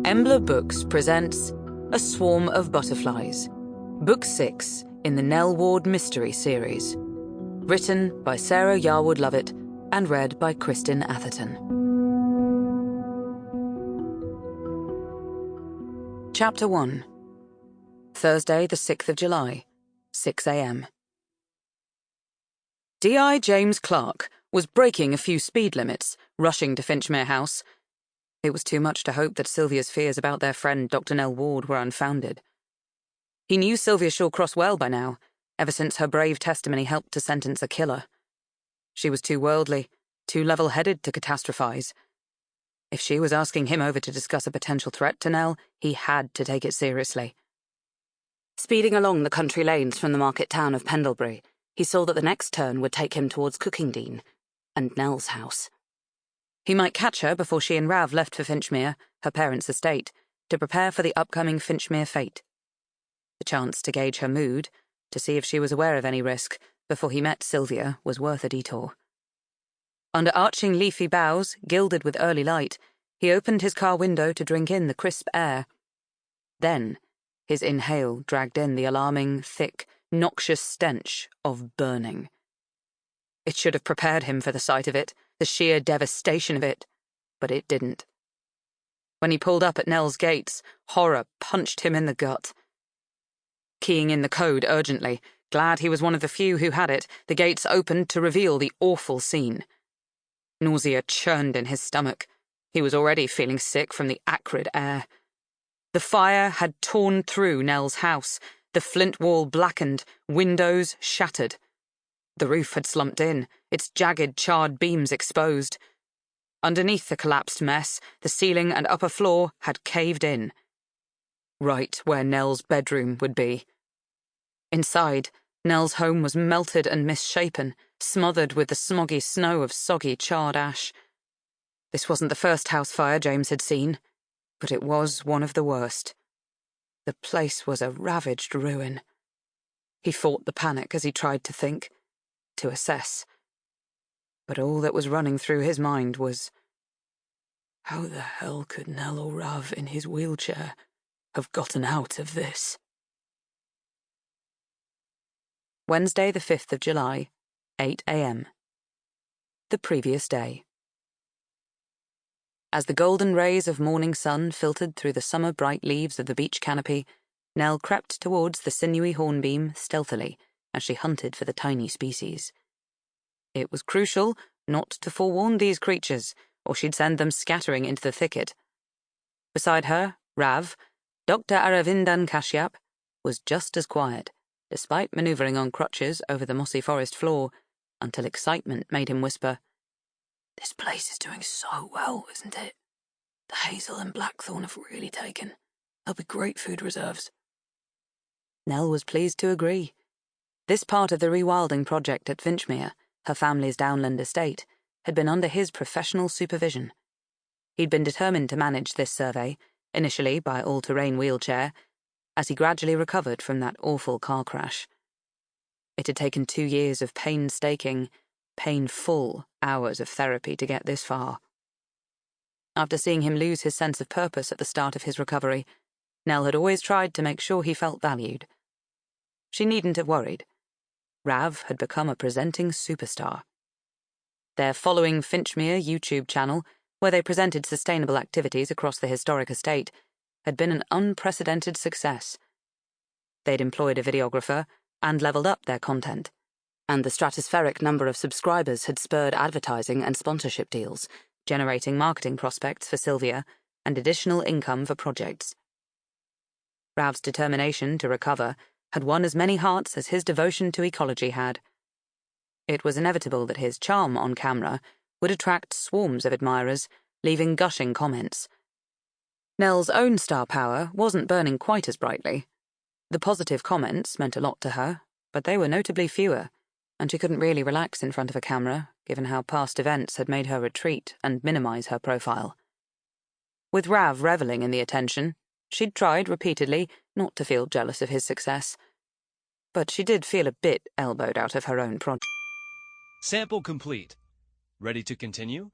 Embler Books presents A Swarm of Butterflies, Book 6 in the Nell Ward Mystery Series. Written by Sarah Yarwood-Lovett and read by Kristin Atherton. Chapter 1. Thursday, the 6th of July, 6 a.m. D.I. James Clark was breaking a few speed limits, rushing to Finchmere House. It was too much to hope that Sylvia's fears about their friend Dr Nell Ward were unfounded. He knew Sylvia Shawcross well by now, ever since her brave testimony helped to sentence a killer. She was too worldly, too level-headed to catastrophize. If she was asking him over to discuss a potential threat to Nell, he had to take it seriously. Speeding along the country lanes from the market town of Pendlebury, he saw that the next turn would take him towards Cookingdean and Nell's house. He might catch her before she and Rav left for Finchmere, her parents' estate, to prepare for the upcoming Finchmere fete. The chance to gauge her mood, to see if she was aware of any risk, before he met Sylvia, was worth a detour. Under arching leafy boughs, gilded with early light, he opened his car window to drink in the crisp air. Then, his inhale dragged in the alarming, thick, noxious stench of burning. It should have prepared him for the sight of it, the sheer devastation of it, but it didn't. When he pulled up at Nell's gates, horror punched him in the gut. Keying in the code urgently, glad he was one of the few who had it, the gates opened to reveal the awful scene. Nausea churned in his stomach. He was already feeling sick from the acrid air. The fire had torn through Nell's house, the flint wall blackened, windows shattered. The roof had slumped in, its jagged, charred beams exposed. Underneath the collapsed mess, the ceiling and upper floor had caved in. Right where Nell's bedroom would be. Inside, Nell's home was melted and misshapen, smothered with the smoggy snow of soggy, charred ash. This wasn't the first house fire James had seen, but it was one of the worst. The place was a ravaged ruin. He fought the panic as he tried to think, to assess. But all that was running through his mind was, how the hell could Nell or Rav in his wheelchair have gotten out of this? Wednesday, the 5th of July, 8 a.m. The previous day. As the golden rays of morning sun filtered through the summer-bright leaves of the beech canopy, Nell crept towards the sinewy hornbeam stealthily as she hunted for the tiny species. It was crucial not to forewarn these creatures, or she'd send them scattering into the thicket. Beside her, Rav, Dr. Aravindan Kashyap, was just as quiet, despite manoeuvring on crutches over the mossy forest floor, until excitement made him whisper, "This place is doing so well, isn't it? The hazel and blackthorn have really taken. They'll be great food reserves." Nell was pleased to agree. This part of the rewilding project at Finchmere, her family's downland estate, had been under his professional supervision. He'd been determined to manage this survey, initially by all-terrain wheelchair, as he gradually recovered from that awful car crash. It had taken 2 years of painstaking, painful hours of therapy to get this far. After seeing him lose his sense of purpose at the start of his recovery, Nell had always tried to make sure he felt valued. She needn't have worried. Rav had become a presenting superstar. Their Following Finchmere YouTube channel, where they presented sustainable activities across the historic estate, had been an unprecedented success. They'd employed a videographer and leveled up their content, and the stratospheric number of subscribers had spurred advertising and sponsorship deals, generating marketing prospects for Sylvia and additional income for projects. Rav's determination to recover had won as many hearts as his devotion to ecology had. It was inevitable that his charm on camera would attract swarms of admirers, leaving gushing comments. Nell's own star power wasn't burning quite as brightly. The positive comments meant a lot to her, but they were notably fewer, and she couldn't really relax in front of a camera, given how past events had made her retreat and minimize her profile. With Rav reveling in the attention, she'd tried repeatedly not to feel jealous of his success. But she did feel a bit elbowed out of her own project. Sample complete. Ready to continue?